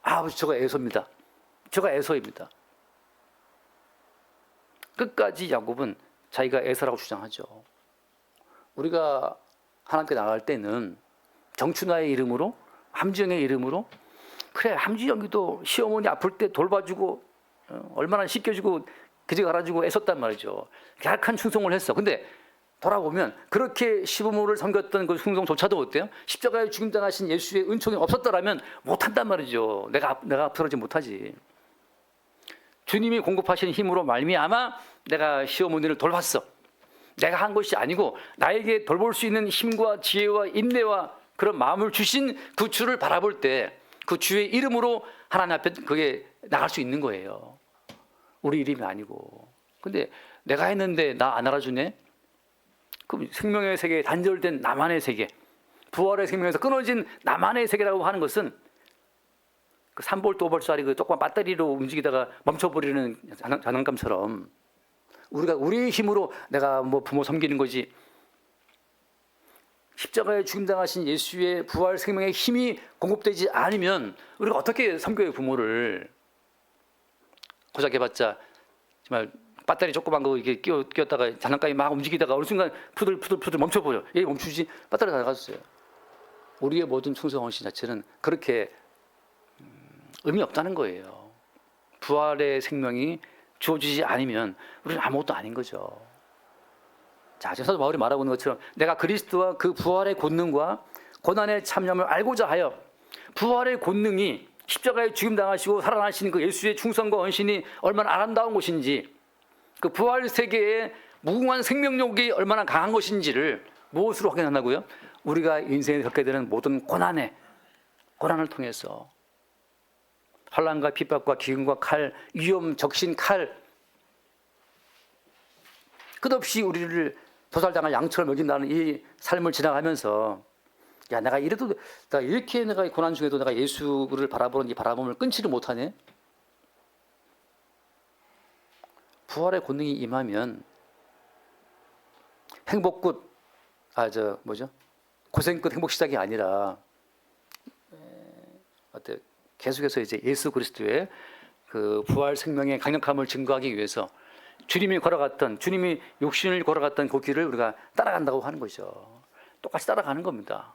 S1: 아버지 저가 에서입니다. 저가 에서입니다. 끝까지 야곱은 자기가 에서라고 주장하죠. 우리가 하나님께 나갈 때는 정춘하의 이름으로, 함지영의 이름으로, 그래 함지영이도 시어머니 아플 때 돌봐주고 얼마나 씻겨주고 그지 갈아주고 애썼단 말이죠. 계약한 충성을 했어. 근데 돌아보면 그렇게 시부모를 섬겼던 그 충성조차도 어때요? 십자가에 죽임당하신 예수의 은총이 없었더라면 못한단 말이죠. 내가 앞서지 못하지. 주님이 공급하신 힘으로 말미암아 내가 시어머니를 돌봤어. 내가 한 것이 아니고 나에게 돌볼 수 있는 힘과 지혜와 인내와 그런 마음을 주신 그 주를 바라볼 때 그 주의 이름으로 하나님 앞에 그게 나갈 수 있는 거예요. 우리 이름이 아니고. 근데 내가 했는데 나 안 알아주네? 그럼 생명의 세계에 단절된 나만의 세계, 부활의 생명에서 끊어진 나만의 세계라고 하는 것은 그 3볼트 5볼트짜리 그 조그만 배터리로 움직이다가 멈춰버리는 장난감처럼 우리가 우리의 힘으로 내가 뭐 부모 섬기는 거지, 십자가에 죽임당하신 예수의 부활 생명의 힘이 공급되지 않으면 우리가 어떻게 섬겨요 부모를. 고작 해봤자 정말 배터리 조그만 거 이게 끼웠다가 장난감이 막 움직이다가 어느 순간 푸들 멈춰버려. 얘 멈추지? 배터리가 나갔어요. 우리의 모든 충성 헌신 자체는 그렇게 의미 없다는 거예요. 부활의 생명이 주어지지 않으면 우리는 아무것도 아닌 거죠. 자, 사도 바울이 말하고 있는 것처럼 내가 그리스도와 그 부활의 권능과 고난의 참념을 알고자 하여 부활의 권능이 십자가에 죽임당하시고 살아나신 그 예수의 충성과 헌신이 얼마나 아름다운 것인지, 그 부활 세계의 무궁한 생명력이 얼마나 강한 것인지를 무엇으로 확인한다고요? 우리가 인생에 겪게 되는 모든 고난을 통해서 환난과 핍박과 기근과 칼, 위험, 적신, 칼, 끝없이 우리를 도살당할 양처럼 여긴다는 이 삶을 지나가면서 야, 내가 이래도 내가 이렇게 내가 고난 중에도 내가 예수를 바라보는 이 바라봄을 끊지를 못하네. 부활의 권능이 임하면 행복 끝, 고생 끝 행복 시작이 아니라 계속해서 이제 예수 그리스도의 그 부활 생명의 강력함을 증거하기 위해서 주님이 육신을 걸어갔던 그 길을 우리가 따라간다고 하는 거죠. 똑같이 따라가는 겁니다.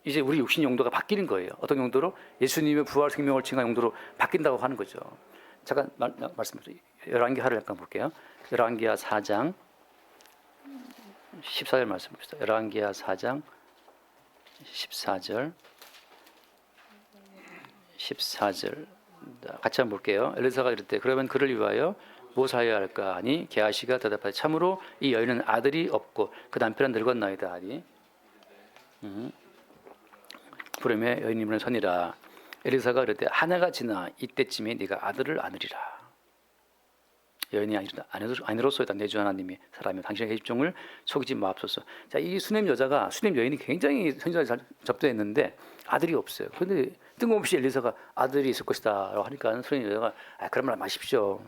S1: 이제 우리 육신 용도가 바뀌는 거예요. 어떤 용도로? 예수님의 부활 생명을 증거한 용도로 바뀐다고 하는 거죠. 잠깐 말씀드릴게요. 열왕기하를 잠깐 볼게요. 열왕기하 4장 14절 말씀 봅시다. 열왕기하 4장 14절 같이 한번 볼게요. 엘리사가 이럴 때 그러면 그를 위하여 무엇을 하여야 할까 하니 게하시가 대답하되 참으로 이 여인은 아들이 없고 그 남편은 늙었나이다 하니 부름에 여인이면 선이라. 엘리사가 그럴 때 한 해가 지나 이때쯤에 네가 아들을 안으리라. 여인이 아니로소이다. 내 주 하나님이 사람이 당신의 계집종을 속이지 마옵소서. 자, 이 수냄 여인이 굉장히 선지자를 잘 접대했는데 아들이 없어요. 그런데 뜬금없이 엘리사가 아들이 있을 것이다라고 하니까 수냄 여자가 그런 말 마십시오.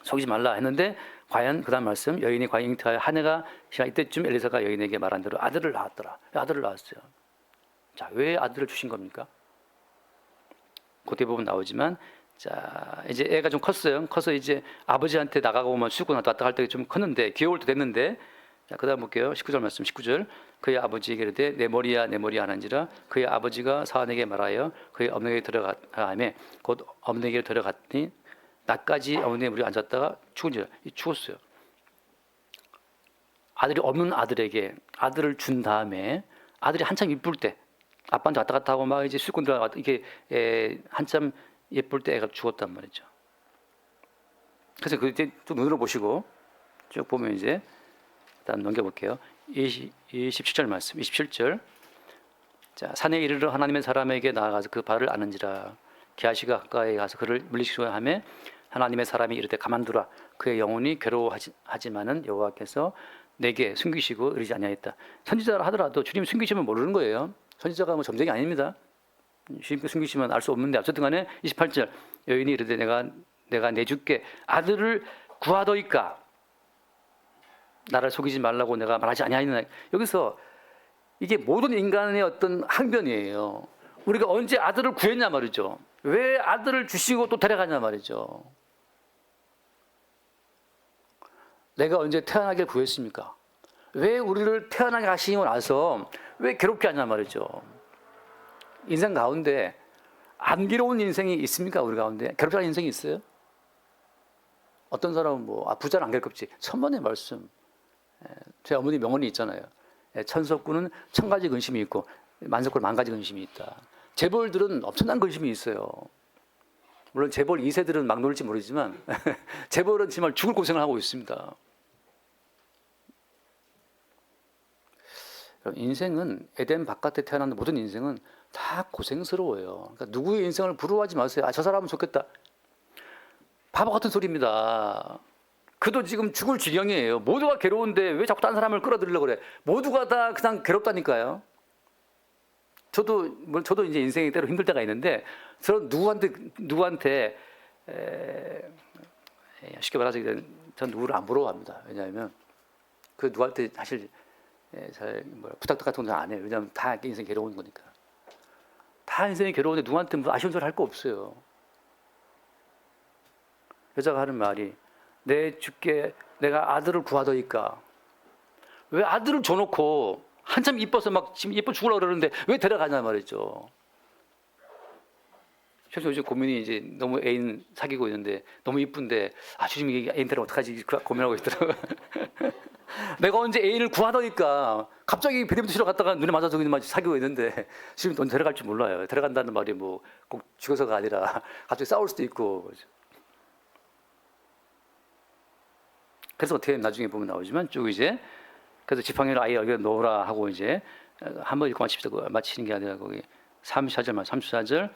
S1: 속이지 말라 했는데 과연 그다음 말씀, 여인이 과연 잉태하여 한 해가 지나 이때쯤 엘리사가 여인에게 말한 대로 아들을 낳았더라. 아들을 낳았어요. 자, 왜 아들을 주신 겁니까? 그 대부분 나오지만, 자, 이제 애가 좀 컸어요. 커서 이제 아버지한테 나가고 뭐 수고 왔다 할 때 좀 컸는데 귀여울 때 됐는데, 자, 그다음 볼게요. 19절 말씀, 19절. 그의 아버지에게 이르되 내 머리야 하는지라. 그의 아버지가 사환에게 말하여 그의 어머니에게 들어가매 곧 어머니에게 들어갔더니 낮까지 어머니의 무리에 앉았다가 죽었어요. 아들이 없는 아들에게 아들을 준 다음에 아들이 한참 이쁠 때 아빠한테 왔다 갔다 하고 막 이제 수군 들어가 이게 한참 예쁠 때 애가 죽었단 말이죠. 그래서 그때 또 눈으로 보시고 쭉 보면 이제 일단 넘겨볼게요. 27절 말씀, 27절. 자, 산에 이르러 하나님의 사람에게 나아가서 그 발을 아는지라. 게하시가 가까이 가서 그를 물리치려 하매 하나님의 사람이 이르되 가만두라. 그의 영혼이 괴로워하지만은 여호와께서 내게 숨기시고 이르지 아니하였다. 선지자라 하더라도 주님 숨기시면 모르는 거예요. 선지자가 뭐 점쟁이 아닙니다. 주님께 숨기시면 알 수 없는데 어쨌든 간에 28절 여인이 이르되 내가 내 주께 아들을 구하더이까 나를 속이지 말라고 내가 말하지 아니하였나. 여기서 이게 모든 인간의 어떤 항변이에요. 우리가 언제 아들을 구했냐 말이죠. 왜 아들을 주시고 또 데려가냐 말이죠. 내가 언제 태어나길 구했습니까? 왜 우리를 태어나게 하시고 나서 왜 괴롭게 하냐 말이죠. 인생 가운데 안 괴로운 인생이 있습니까? 우리 가운데 괴롭지 않은 인생이 있어요? 어떤 사람은 부자는 안 괴롭지. 천번의 말씀. 제 어머니 명언이 있잖아요. 천석구는 1000가지 근심이 있고 만석구는 10,000가지 근심이 있다. 재벌들은 엄청난 근심이 있어요. 물론 재벌 2세들은 막 놀지 모르지만 재벌은 정말 죽을 고생을 하고 있습니다. 인생은 에덴 바깥에 태어난 모든 인생은 다 고생스러워요. 그러니까 누구의 인생을 부러워하지 마세요. 저 사람은 좋겠다. 바보 같은 소리입니다. 그도 지금 죽을 지경이에요. 모두가 괴로운데 왜 자꾸 딴 사람을 끌어들이려고 그래. 모두가 다 그냥 괴롭다니까요. 저도 이제 인생이 때로 힘들 때가 있는데 저는 누구한테 쉽게 말해서 전 누구를 안 부러워합니다. 왜냐하면 그 누구한테 사실 부탁 같은 건 안 해요. 왜냐하면 다 인생 괴로운 거니까. 다 인생이 괴로운데 누구한테 아쉬운 소리 할 거 없어요. 여자가 하는 말이 내 주께 내가 아들을 구하더이까. 왜 아들을 줘놓고 한참 이뻐서 막 지금 예뻐 죽으려고 그러는데 왜 데려가냐 말이죠. 그래서 요즘 고민이 이제 너무 애인 사귀고 있는데 너무 이쁜데 주님 이게 애인 데려 어떡하지 고민하고 있더라고요. 내가 언제 애인을 구하더니까 갑자기 배드민턴 치러 갔다가 눈에 맞아서 그냥 사귀고 있는데 지금 넌 데려갈 줄 몰라요. 데려간다는 말이 꼭 죽어서가 아니라 갑자기 싸울 수도 있고. 그래서 어떻게 나중에 보면 나오지만 쭉 이제 그래서 지팡이를 아예 여기 놓으라 하고 이제 한번 읽고 마치는 게 아니라 거기 34절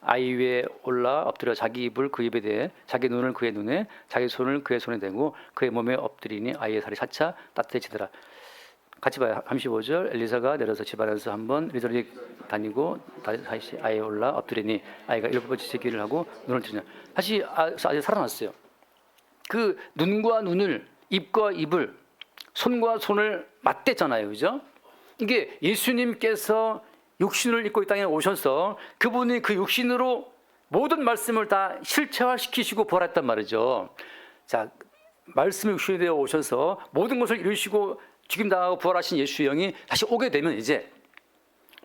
S1: 아이 위에 올라 엎드려 자기 입을 그 입에 대해 자기 눈을 그의 눈에 자기 손을 그의 손에 대고 그의 몸에 엎드리니 아이의 살이 차차 따뜻해지더라. 같이 봐요. 35절 엘리사가 내려서 집안에서 한번 이리저리 다니고 다시 아이에 올라 엎드리니 아이가 7번째 제기를 하고 눈을 뜨냐. 다시 아이 살아났어요. 그 눈과 눈을 입과 입을 손과 손을 맞댔잖아요. 그죠? 이게 예수님께서 육신을 입고 이 땅에 오셔서 그분이 그 육신으로 모든 말씀을 다 실체화시키시고 부활했단 말이죠. 자, 말씀이 육신이 되어 오셔서 모든 것을 이루시고 죽임당하고 부활하신 예수의 영이 다시 오게 되면 이제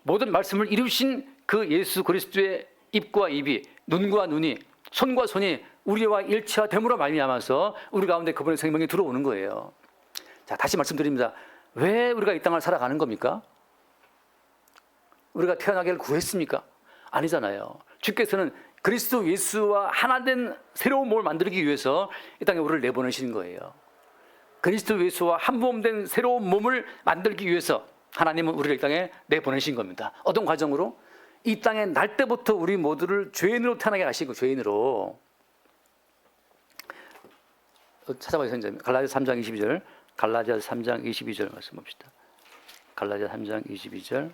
S1: 모든 말씀을 이루신 그 예수 그리스도의 입과 입이 눈과 눈이 손과 손이 우리와 일체화됨으로 말미암아서 우리 가운데 그분의 생명이 들어오는 거예요. 자, 다시 말씀드립니다. 왜 우리가 이 땅을 살아가는 겁니까? 우리가 태어나기를 구했습니까? 아니잖아요. 주께서는 그리스도 예수와 하나 된 새로운 몸을 만들기 위해서 이 땅에 우리를 내보내신 거예요. 그리스도 예수와 한 몸 된 새로운 몸을 만들기 위해서 하나님은 우리를 이 땅에 내보내신 겁니다. 어떤 과정으로? 이 땅에 날 때부터 우리 모두를 죄인으로 태어나게 하시고 죄인으로 찾아봐요. 갈라디아 3장 22절 갈라디아 3장 22절 말씀 봅시다. 갈라디아 3장 22절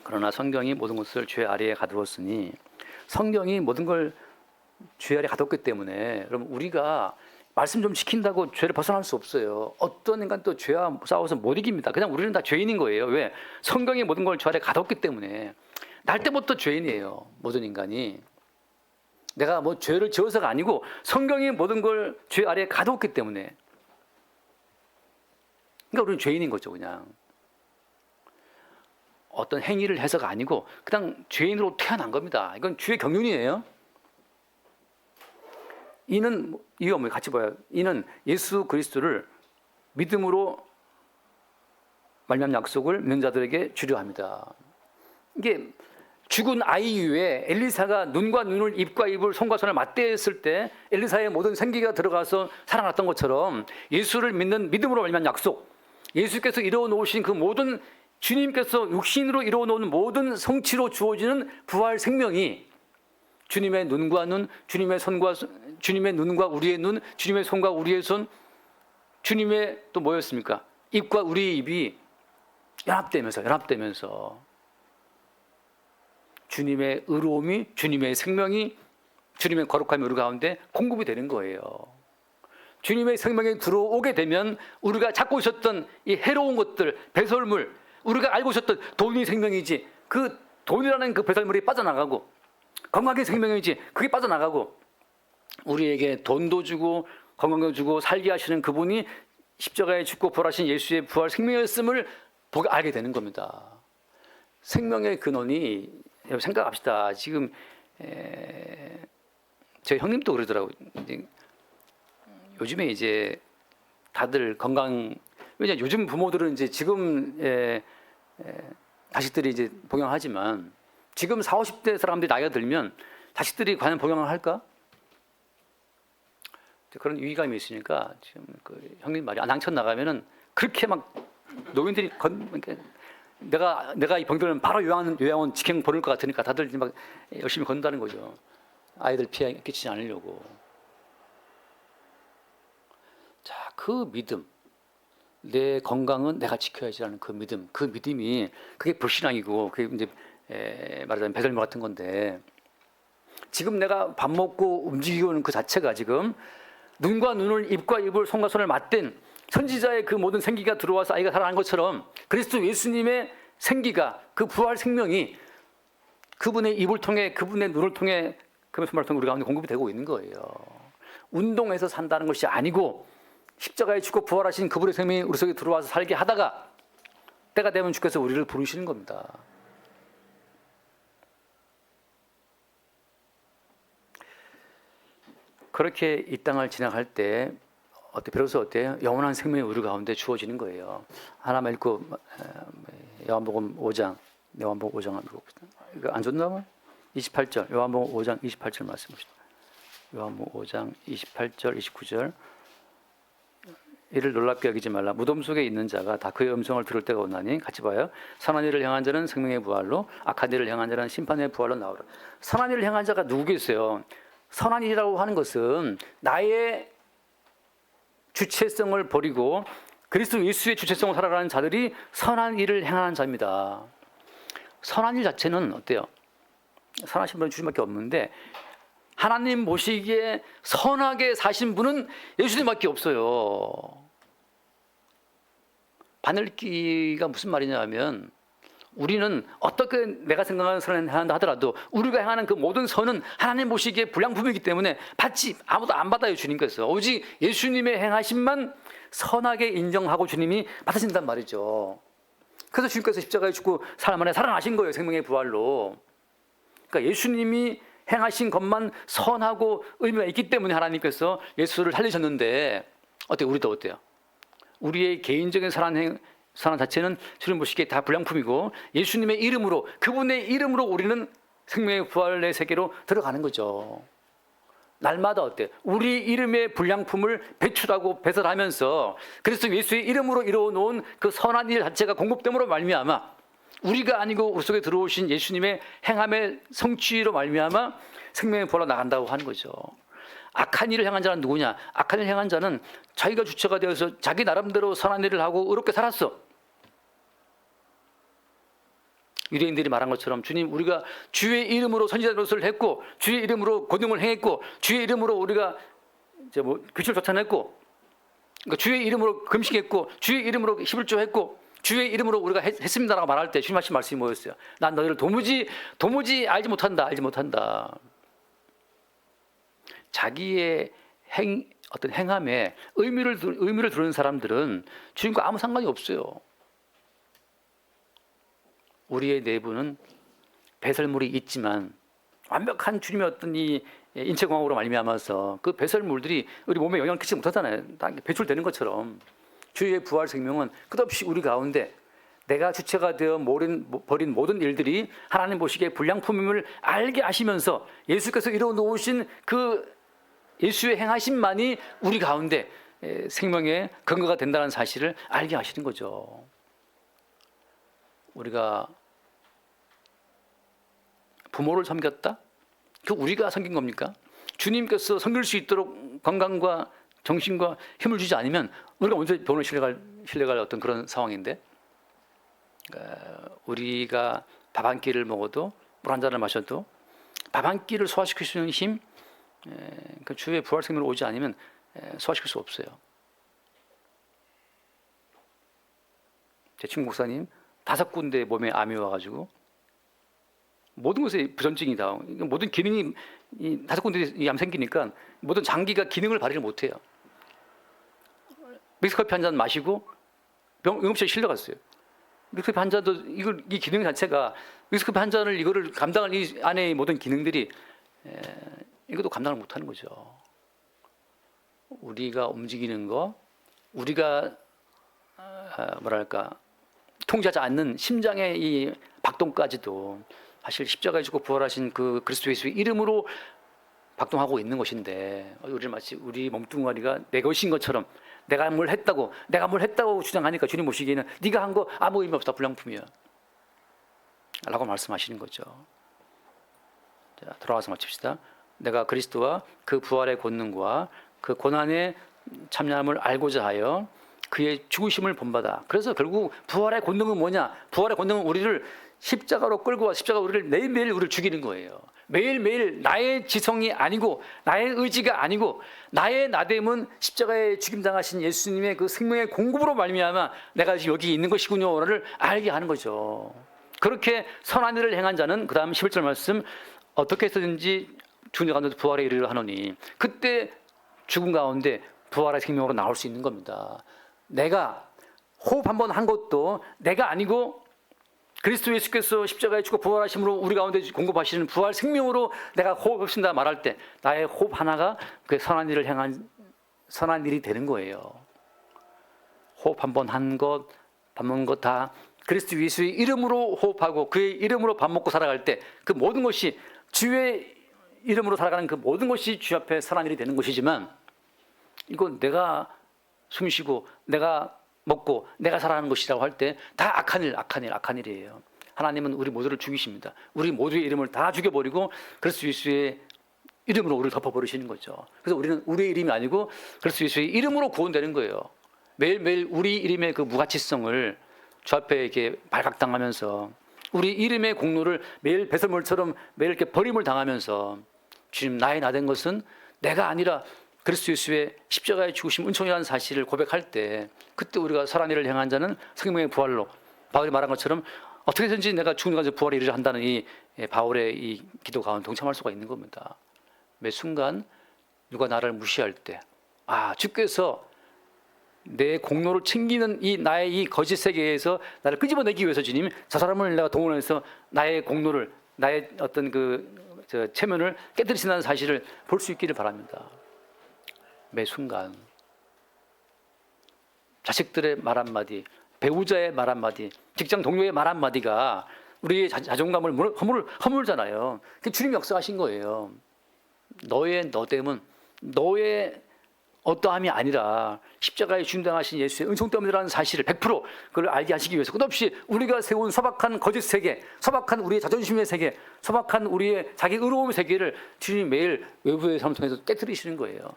S1: 그러나 성경이 모든 것을 죄 아래에 가두었으니 성경이 모든 걸 죄 아래에 가뒀기 때문에 여러분 우리가 말씀 좀 지킨다고 죄를 벗어날 수 없어요. 어떤 인간 또 죄와 싸워서 못 이깁니다. 그냥 우리는 다 죄인인 거예요. 왜? 성경이 모든 걸 죄 아래에 가뒀기 때문에 날 때부터 죄인이에요. 모든 인간이. 내가 뭐 죄를 지어서가 아니고 성경이 모든 걸 죄 아래에 가뒀기 때문에 그러니까 우리는 죄인인 거죠. 그냥 어떤 행위를 해서가 아니고 그냥 죄인으로 태어난 겁니다. 이건 주의 경륜이에요. 이는 이유가 뭐예요? 같이 봐요. 이는 예수 그리스도를 믿음으로 말미암은 약속을 믿는 자들에게 주려 합니다. 이게 죽은 아이 위에 엘리사가 눈과 눈을, 입과 입을, 손과 손을 맞대었을 때 엘리사의 모든 생기가 들어가서 살아났던 것처럼 예수를 믿는 믿음으로 말미암은 약속, 예수께서 이루어 놓으신 그 모든, 주님께서 육신으로 이루어 놓은 모든 성취로 주어지는 부활 생명이 주님의 눈과 눈, 주님의 손과 주님의 눈과 우리의 눈, 주님의 손과 우리의 손, 주님의 또 뭐였습니까? 입과 우리의 입이 연합되면서 주님의 의로움이, 주님의 생명이, 주님의 거룩함이 우리 가운데 공급이 되는 거예요. 주님의 생명이 들어오게 되면 우리가 찾고 있었던 이 해로운 것들, 배설물, 우리가 알고 있었던 돈이 생명이지, 그 돈이라는 그 배설물이 빠져나가고, 건강이 생명이지 그게 빠져나가고, 우리에게 돈도 주고 건강도 주고 살게 하시는 그분이 십자가에 죽고 부활하신 예수의 부활 생명이었음을 알게 되는 겁니다. 생명의 근원이, 생각합시다. 지금 제 형님도 그러더라고요. 요즘에 이제 다들 건강, 왜냐 요즘 부모들은 이제 지금 자식들이 이제 복용하지만 지금 40, 50대 사람들이 나이가 들면 자식들이 과연 복용을 할까? 그런 위기감이 있으니까 지금 그 형님 말이 낭천 나가면은 그렇게 막 노인들이 내가 이 병들면 바로 요양원 직행 보낼 것 같으니까 다들 막 열심히 걷는다는 거죠. 아이들 피해 끼치지 않으려고. 자, 그 믿음, 내 건강은 내가 지켜야지라는 그 믿음, 그 믿음이 그게 불신앙이고 그게 이제 말하자면 배설물 같은 건데, 지금 내가 밥 먹고 움직이고 있는 그 자체가 지금 눈과 눈을, 입과 입을, 손과 손을 맞댄 선지자의 그 모든 생기가 들어와서 아이가 살아난 것처럼 그리스도 예수님의 생기가, 그 부활 생명이 그분의 입을 통해, 그분의 눈을 통해, 그분의 손을 통해 우리 가운데 공급이 되고 있는 거예요. 운동해서 산다는 것이 아니고 십자가에 죽고 부활하신 그분의 생명이 우리 속에 들어와서 살게 하다가 때가 되면 주께서 우리를 부르시는 겁니다. 그렇게 이 땅을 지나갈 때 비로소 어때요? 영원한 생명이 우리 가운데 주어지는 거예요. 하나만 읽고 요한복음 5장 한번 읽어봅시다. 이거 안 줬나? 28절, 요한복음 5장 28절 말씀 봅시다. 요한복음 5장 28절 29절. 이를 놀랍게 여기지 말라. 무덤 속에 있는 자가 다 그의 음성을 들을 때가 오나니, 같이 봐요. 선한 일을 행한 자는 생명의 부활로, 악한 일을 행한 자는 심판의 부활로 나오라. 선한 일을 행한 자가 누구겠어요? 선한 일이라고 하는 것은 나의 주체성을 버리고 그리스도 예수의 주체성을 살아가는 자들이 선한 일을 행하는 자입니다. 선한 일 자체는 어때요? 선하신 분은 주님밖에 없는데, 하나님 보시기에 선하게 사신 분은 예수님밖에 없어요. 바늘기가 무슨 말이냐면, 우리는 어떻게 내가 생각하는 선을 행한다 하더라도 우리가 행하는 그 모든 선은 하나님 보시기에 불량품이기 때문에 아무도 안 받아요. 주님께서 오직 예수님의 행하심만 선하게 인정하고 주님이 받으신단 말이죠. 그래서 주님께서 십자가에 죽고 사흘 만에 살아나신 거예요. 생명의 부활로. 그러니까 예수님이 행하신 것만 선하고 의미가 있기 때문에 하나님께서 예수를 살리셨는데, 우리도 어때요? 우리의 개인적인 선한 자체는 주님 보시기에 다 불량품이고, 예수님의 이름으로, 그분의 이름으로 우리는 생명의 부활의 세계로 들어가는 거죠. 날마다 어때요? 우리 이름의 불량품을 배출하고 배설하면서 그리스도 예수의 이름으로 이루어 놓은 그 선한 일 자체가 공급됨으로 말미암아, 우리가 아니고 우리 속에 들어오신 예수님의 행함의 성취로 말미암아 생명의 부활로 나간다고 하는 거죠. 악한 일을 행한 자는 누구냐? 악한 일을 행한 자는 자기가 주체가 되어서 자기 나름대로 선한 일을 하고 의롭게 살았어. 유대인들이 말한 것처럼, 주님, 우리가 주의 이름으로 선지자 노릇을 했고, 주의 이름으로 고등을 행했고, 주의 이름으로 우리가 규칙을 쫓아냈고, 그러니까 주의 이름으로 금식했고, 주의 이름으로 11조 했고, 주의 이름으로 우리가 했습니다라고 말할 때 주님 하신 말씀이 뭐였어요? 난 너희를 도무지 알지 못한다. 자기의 어떤 행함에 의미를 두는 사람들은 주님과 아무 상관이 없어요. 우리의 내부는 배설물이 있지만 완벽한 주님의 어떤 이 인체공학으로 말미암아서 그 배설물들이 우리 몸에 영향을 끼치지 못하잖아요. 다 배출되는 것처럼 주의 부활 생명은 끝없이 우리 가운데 내가 주체가 되어 버린 모든 일들이 하나님 보시기에 불량품임을 알게 하시면서 예수께서 이루어 놓으신 그 예수의 행하심만이 우리 가운데 생명의 근거가 된다는 사실을 알게 하시는 거죠. 우리가 부모를 섬겼다? 그 우리가 섬긴 겁니까? 주님께서 섬길 수 있도록 건강과 정신과 힘을 주지 않으면 우리가 언제 병원을 실려갈 어떤 그런 상황인데, 우리가 밥 한 끼를 먹어도 물 한 잔을 마셔도 밥 한 끼를 소화시킬 수 있는 힘, 그 주의 부활 생명으로 오지 않으면 소화시킬 수 없어요. 제 친구 목사님 5군데 몸에 암이 와가지고 모든 것에 부전증이다. 모든 기능이 5군데 암 생기니까 모든 장기가 기능을 발휘를 못해요. 믹스커피 한 잔 마시고 응급실에 실려갔어요. 믹스커피 한 잔도 이 기능 자체가 믹스커피 한 잔을 이거를 감당할 이 안에 모든 기능들이 이것도 감당을 못하는 거죠. 우리가 움직이는 거, 우리가 통제하지 않는 심장의 이 박동까지도 사실 십자가에 죽고 부활하신 그 그리스도 예수의 이름으로 박동하고 있는 것인데, 우리를 마치 우리 몸뚱아리가 내 것인 것처럼 내가 뭘 했다고 주장하니까 주님 보시기에는 네가 한 거 아무 의미 없다, 불량품이야 라고 말씀하시는 거죠. 자, 돌아와서 마칩시다. 내가 그리스도와 그 부활의 권능과 그 고난의 참여함을 알고자 하여 그의 죽으심을 본받아. 그래서 결국 부활의 권능은 뭐냐? 부활의 권능은 우리를 십자가로 끌고 와 십자가 우리를 매일매일 우리를 죽이는 거예요. 매일매일 나의 지성이 아니고 나의 의지가 아니고 나의 나됨은 십자가에 죽임당하신 예수님의 그 생명의 공급으로 말미암아 내가 지금 여기 있는 것이군요를 알게 하는 거죠. 그렇게 선한 일을 행한 자는 그 다음 11절 말씀 어떻게 해서든지 죽은 가운데 부활에 이르려 하노니 그때 죽은 가운데 부활의 생명으로 나올 수 있는 겁니다. 내가 호흡 한번 한 것도 내가 아니고 그리스도 예수께서 십자가에 죽고 부활하심으로 우리 가운데 공급하시는 부활 생명으로 내가 호흡 없인다 말할 때 나의 호흡 하나가 그 선한 일을 향한 선한 일이 되는 거예요. 호흡 한번 한 것, 밥 먹는 것 다 그리스도 예수의 이름으로 호흡하고 그의 이름으로 밥 먹고 살아갈 때 그 모든 것이 주의 이름으로 살아가는 그 모든 것이 주 앞에 선한 일이 되는 것이지만, 이건 내가 숨쉬고 내가 먹고 내가 살아가는 것이라고 할 때 다 악한 일이에요. 하나님은 우리 모두를 죽이십니다. 우리 모두의 이름을 다 죽여버리고 그리스도 예수의 이름으로 우리를 덮어버리시는 거죠. 그래서 우리는 우리의 이름이 아니고 그리스도 예수의 이름으로 구원되는 거예요. 매일매일 우리 이름의 그 무가치성을 주 앞에 이렇게 발각당하면서 우리 이름의 공로를 매일 배설물처럼 매일 이렇게 버림을 당하면서 주님 나의 나된 것은 내가 아니라 그리스도 예수의 십자가의 죽으심 은총이라는 사실을 고백할 때 그때 우리가 선한 일을 행한 자는 생명의 부활로 바울이 말한 것처럼 어떻게든지 내가 죽는 가운데 부활에 이르려 한다는 이 바울의 이 기도 가운데 동참할 수가 있는 겁니다. 매 순간 누가 나를 무시할 때 주께서 내 공로를 챙기는 이 나의 이 거짓 세계에서 나를 끄집어내기 위해서 주님 저 사람을 내가 동원해서 나의 공로를 나의 어떤 체면을 깨뜨리신다는 사실을 볼 수 있기를 바랍니다. 매 순간 자식들의 말 한마디, 배우자의 말 한마디, 직장 동료의 말 한마디가 우리의 자존감을 허물잖아요. 그게 주님이 역사하신 거예요. 너의 너됨은 너의 어떠함이 아니라 십자가에 죽임당하신 예수의 은총 때문이라는 사실을 100% 그걸 알게 하시기 위해서 끝없이 우리가 세운 소박한 거짓 세계, 소박한 우리의 자존심의 세계, 소박한 우리의 자기 의로움의 세계를 주님이 매일 외부의 삶을 통해서 깨뜨리시는 거예요.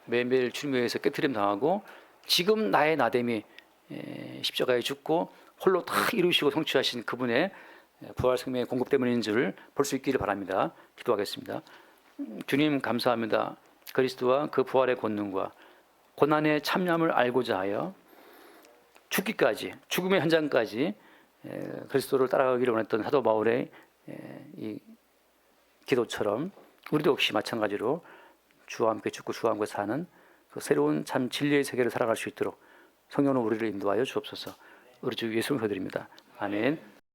S1: 매일매일 주님에 의해서 깨트림 당하고 지금 나의 나됨이 십자가에 죽고 홀로 다 이루시고 성취하신 그분의 부활 생명의 공급 때문인 줄 볼 수 있기를 바랍니다. 기도하겠습니다. 주님 감사합니다. 그리스도와 그 부활의 권능과 고난의 참여함을 알고자 하여 죽기까지 죽음의 현장까지 그리스도를 따라가기를 원했던 사도 바울의 이 기도처럼 우리도 역시 마찬가지로 주와 함께 죽고 주와 함께 사는 그 새로운 참 진리의 세계를 살아갈 수 있도록 성령으로 우리를 인도하여 주옵소서. 우리 주 예수님을 드립니다. 아멘.